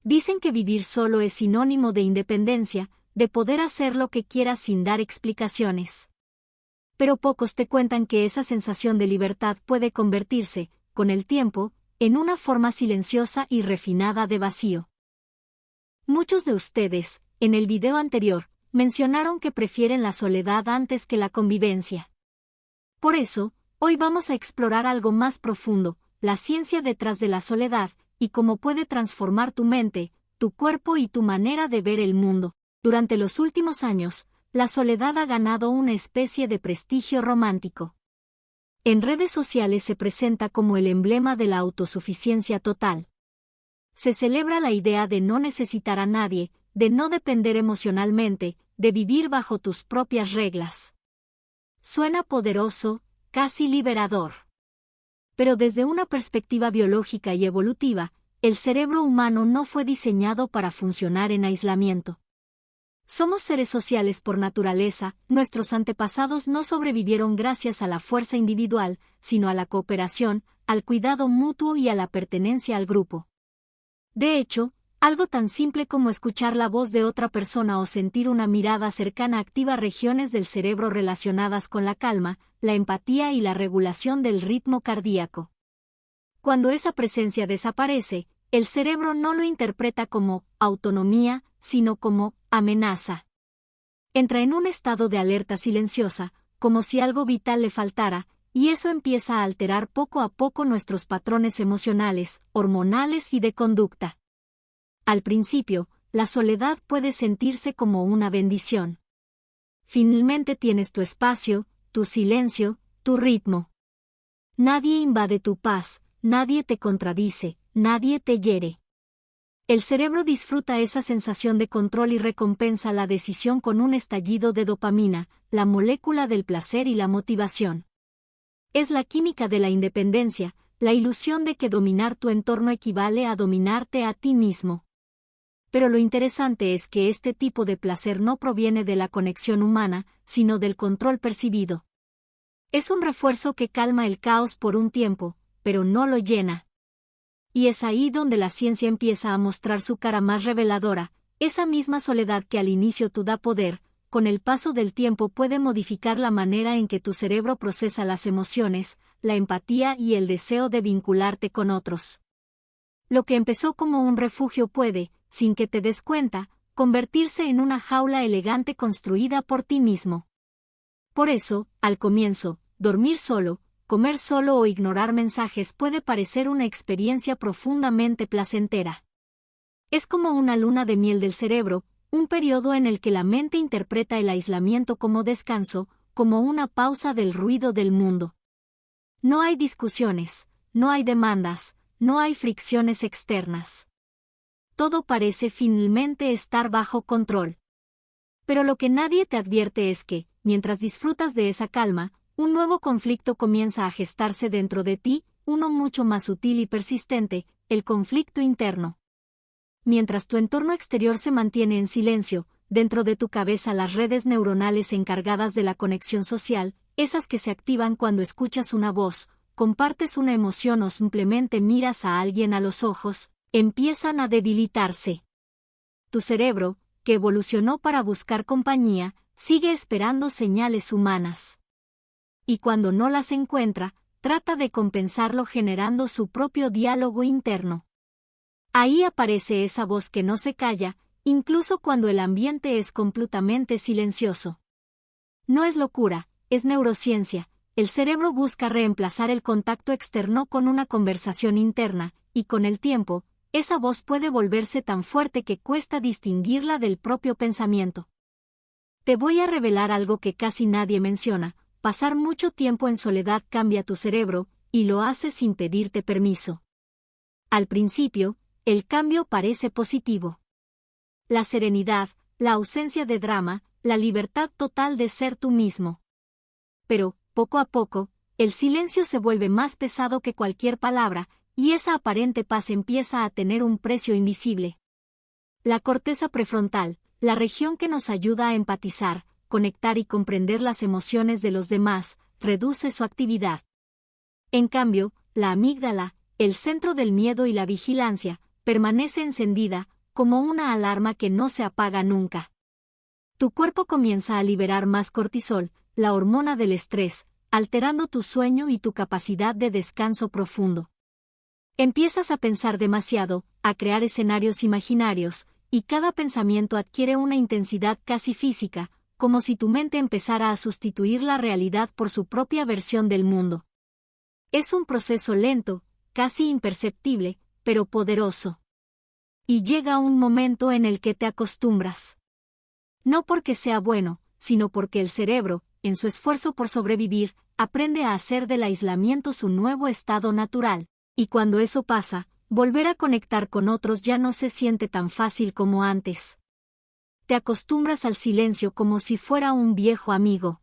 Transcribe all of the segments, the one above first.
Dicen que vivir solo es sinónimo de independencia, de poder hacer lo que quieras sin dar explicaciones. Pero pocos te cuentan que esa sensación de libertad puede convertirse, con el tiempo, en una forma silenciosa y refinada de vacío. Muchos de ustedes, en el video anterior, mencionaron que prefieren la soledad antes que la convivencia. Por eso, hoy vamos a explorar algo más profundo, la ciencia detrás de la soledad, y cómo puede transformar tu mente, tu cuerpo y tu manera de ver el mundo. Durante los últimos años, la soledad ha ganado una especie de prestigio romántico. En redes sociales se presenta como el emblema de la autosuficiencia total. Se celebra la idea de no necesitar a nadie, de no depender emocionalmente, de vivir bajo tus propias reglas. Suena poderoso, casi liberador. Pero desde una perspectiva biológica y evolutiva, el cerebro humano no fue diseñado para funcionar en aislamiento. Somos seres sociales por naturaleza, nuestros antepasados no sobrevivieron gracias a la fuerza individual, sino a la cooperación, al cuidado mutuo y a la pertenencia al grupo. De hecho, algo tan simple como escuchar la voz de otra persona o sentir una mirada cercana activa regiones del cerebro relacionadas con la calma, la empatía y la regulación del ritmo cardíaco. Cuando esa presencia desaparece, el cerebro no lo interpreta como autonomía, sino como amenaza. Entra en un estado de alerta silenciosa, como si algo vital le faltara, y eso empieza a alterar poco a poco nuestros patrones emocionales, hormonales y de conducta. Al principio, la soledad puede sentirse como una bendición. Finalmente tienes tu espacio, tu silencio, tu ritmo. Nadie invade tu paz, nadie te contradice, nadie te hiere. El cerebro disfruta esa sensación de control y recompensa la decisión con un estallido de dopamina, la molécula del placer y la motivación. Es la química de la independencia, la ilusión de que dominar tu entorno equivale a dominarte a ti mismo. Pero lo interesante es que este tipo de placer no proviene de la conexión humana, sino del control percibido. Es un refuerzo que calma el caos por un tiempo, pero no lo llena. Y es ahí donde la ciencia empieza a mostrar su cara más reveladora, esa misma soledad que al inicio tú da poder, con el paso del tiempo puede modificar la manera en que tu cerebro procesa las emociones, la empatía y el deseo de vincularte con otros. Lo que empezó como un refugio puede, sin que te des cuenta, convertirse en una jaula elegante construida por ti mismo. Por eso, al comienzo, dormir solo, comer solo o ignorar mensajes puede parecer una experiencia profundamente placentera. Es como una luna de miel del cerebro, un periodo en el que la mente interpreta el aislamiento como descanso, como una pausa del ruido del mundo. No hay discusiones, no hay demandas, no hay fricciones externas. Todo parece finalmente estar bajo control. Pero lo que nadie te advierte es que, mientras disfrutas de esa calma, un nuevo conflicto comienza a gestarse dentro de ti, uno mucho más sutil y persistente, el conflicto interno. Mientras tu entorno exterior se mantiene en silencio, dentro de tu cabeza las redes neuronales encargadas de la conexión social, esas que se activan cuando escuchas una voz, compartes una emoción o simplemente miras a alguien a los ojos, empiezan a debilitarse. Tu cerebro, que evolucionó para buscar compañía, sigue esperando señales humanas. Y cuando no las encuentra, trata de compensarlo generando su propio diálogo interno. Ahí aparece esa voz que no se calla, incluso cuando el ambiente es completamente silencioso. No es locura, es neurociencia. El cerebro busca reemplazar el contacto externo con una conversación interna, y con el tiempo, esa voz puede volverse tan fuerte que cuesta distinguirla del propio pensamiento. Te voy a revelar algo que casi nadie menciona. Pasar mucho tiempo en soledad cambia tu cerebro, y lo hace sin pedirte permiso. Al principio, el cambio parece positivo. La serenidad, la ausencia de drama, la libertad total de ser tú mismo. Pero, poco a poco, el silencio se vuelve más pesado que cualquier palabra, y esa aparente paz empieza a tener un precio invisible. La corteza prefrontal, la región que nos ayuda a empatizar, conectar y comprender las emociones de los demás, reduce su actividad. En cambio, la amígdala, el centro del miedo y la vigilancia, permanece encendida, como una alarma que no se apaga nunca. Tu cuerpo comienza a liberar más cortisol, la hormona del estrés, alterando tu sueño y tu capacidad de descanso profundo. Empiezas a pensar demasiado, a crear escenarios imaginarios, y cada pensamiento adquiere una intensidad casi física, como si tu mente empezara a sustituir la realidad por su propia versión del mundo. Es un proceso lento, casi imperceptible, pero poderoso. Y llega un momento en el que te acostumbras. No porque sea bueno, sino porque el cerebro, en su esfuerzo por sobrevivir, aprende a hacer del aislamiento su nuevo estado natural, y cuando eso pasa, volver a conectar con otros ya no se siente tan fácil como antes. Te acostumbras al silencio como si fuera un viejo amigo.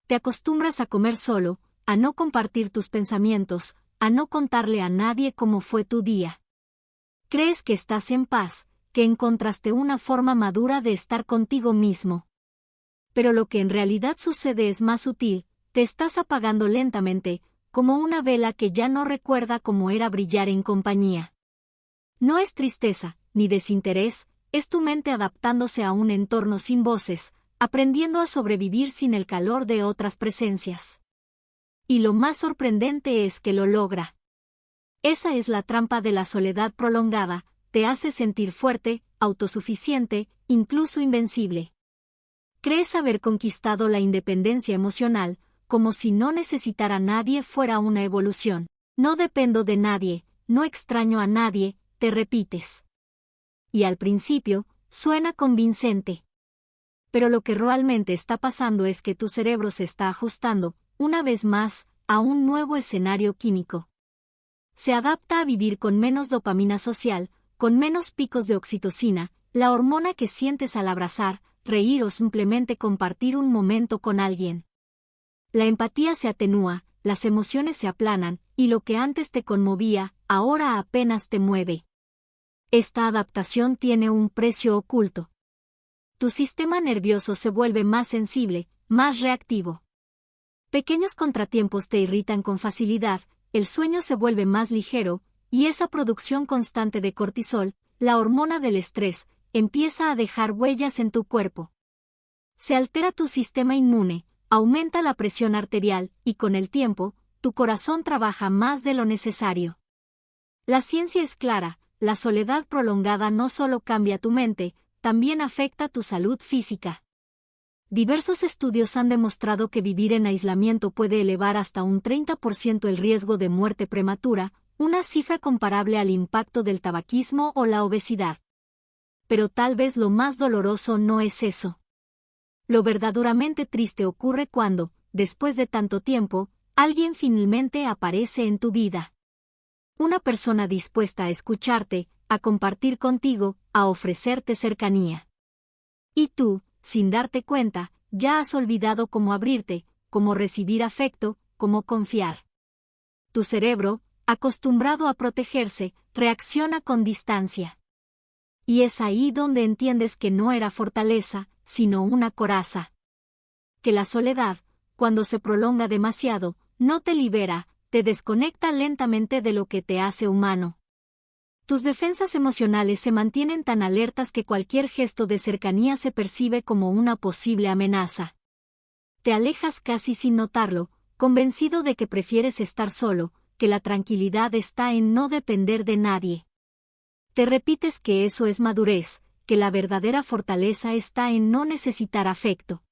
Te acostumbras a comer solo, a no compartir tus pensamientos, a no contarle a nadie cómo fue tu día. Crees que estás en paz, que encontraste una forma madura de estar contigo mismo. Pero lo que en realidad sucede es más sutil, te estás apagando lentamente, como una vela que ya no recuerda cómo era brillar en compañía. No es tristeza, ni desinterés, es tu mente adaptándose a un entorno sin voces, aprendiendo a sobrevivir sin el calor de otras presencias. Y lo más sorprendente es que lo logra. Esa es la trampa de la soledad prolongada, te hace sentir fuerte, autosuficiente, incluso invencible. Crees haber conquistado la independencia emocional, como si no necesitar a nadie fuera una evolución. No dependo de nadie, no extraño a nadie, te repites. Y al principio, suena convincente. Pero lo que realmente está pasando es que tu cerebro se está ajustando, una vez más, a un nuevo escenario químico. Se adapta a vivir con menos dopamina social, con menos picos de oxitocina, la hormona que sientes al abrazar, reír o simplemente compartir un momento con alguien. La empatía se atenúa, las emociones se aplanan, y lo que antes te conmovía, ahora apenas te mueve. Esta adaptación tiene un precio oculto. Tu sistema nervioso se vuelve más sensible, más reactivo. Pequeños contratiempos te irritan con facilidad, el sueño se vuelve más ligero, y esa producción constante de cortisol, la hormona del estrés, empieza a dejar huellas en tu cuerpo. Se altera tu sistema inmune, aumenta la presión arterial, y con el tiempo, tu corazón trabaja más de lo necesario. La ciencia es clara, la soledad prolongada no solo cambia tu mente, también afecta tu salud física. Diversos estudios han demostrado que vivir en aislamiento puede elevar hasta un 30% el riesgo de muerte prematura, una cifra comparable al impacto del tabaquismo o la obesidad. Pero tal vez lo más doloroso no es eso. Lo verdaderamente triste ocurre cuando, después de tanto tiempo, alguien finalmente aparece en tu vida. Una persona dispuesta a escucharte, a compartir contigo, a ofrecerte cercanía. Y tú, sin darte cuenta, ya has olvidado cómo abrirte, cómo recibir afecto, cómo confiar. Tu cerebro, acostumbrado a protegerse, reacciona con distancia. Y es ahí donde entiendes que no era fortaleza, sino una coraza. Que la soledad, cuando se prolonga demasiado, no te libera, te desconecta lentamente de lo que te hace humano. Tus defensas emocionales se mantienen tan alertas que cualquier gesto de cercanía se percibe como una posible amenaza. Te alejas casi sin notarlo, convencido de que prefieres estar solo, que la tranquilidad está en no depender de nadie. Te repites que eso es madurez, que la verdadera fortaleza está en no necesitar afecto.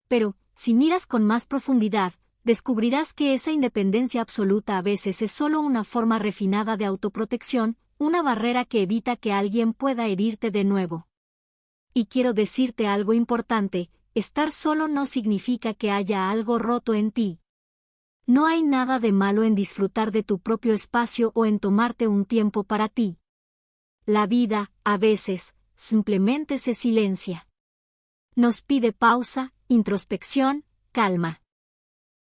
Pero, si miras con más profundidad, descubrirás que esa independencia absoluta a veces es solo una forma refinada de autoprotección, una barrera que evita que alguien pueda herirte de nuevo. Y quiero decirte algo importante, estar solo no significa que haya algo roto en ti. No hay nada de malo en disfrutar de tu propio espacio o en tomarte un tiempo para ti. La vida, a veces, simplemente se silencia. Nos pide pausa, introspección, calma.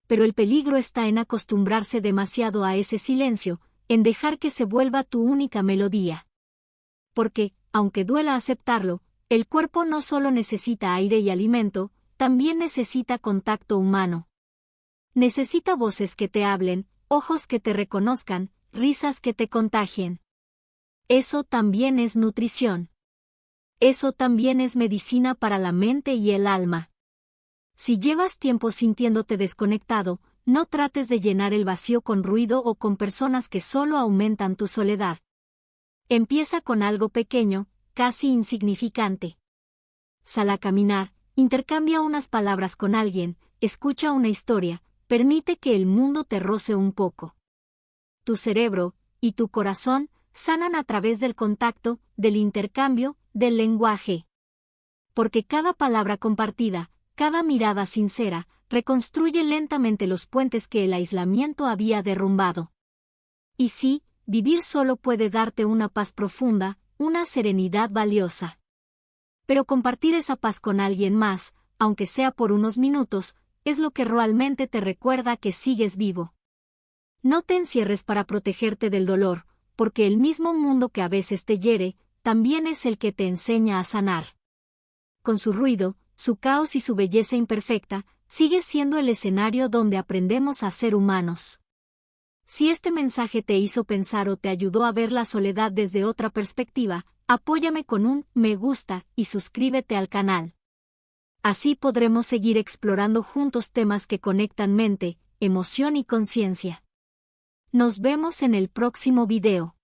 Pero el peligro está en acostumbrarse demasiado a ese silencio, en dejar que se vuelva tu única melodía. Porque, aunque duela aceptarlo, el cuerpo no solo necesita aire y alimento, también necesita contacto humano. Necesita voces que te hablen, ojos que te reconozcan, risas que te contagien. Eso también es nutrición. Eso también es medicina para la mente y el alma. Si llevas tiempo sintiéndote desconectado, no trates de llenar el vacío con ruido o con personas que solo aumentan tu soledad. Empieza con algo pequeño, casi insignificante. Sal a caminar, intercambia unas palabras con alguien, escucha una historia, permite que el mundo te roce un poco. Tu cerebro y tu corazón sanan a través del contacto, del intercambio, del lenguaje. Porque cada palabra compartida, cada mirada sincera, reconstruye lentamente los puentes que el aislamiento había derrumbado. Y sí, vivir solo puede darte una paz profunda, una serenidad valiosa. Pero compartir esa paz con alguien más, aunque sea por unos minutos, es lo que realmente te recuerda que sigues vivo. No te encierres para protegerte del dolor, porque el mismo mundo que a veces te hiere, también es el que te enseña a sanar. Con su ruido, su caos y su belleza imperfecta, sigue siendo el escenario donde aprendemos a ser humanos. Si este mensaje te hizo pensar o te ayudó a ver la soledad desde otra perspectiva, apóyame con un me gusta y suscríbete al canal. Así podremos seguir explorando juntos temas que conectan mente, emoción y conciencia. Nos vemos en el próximo video.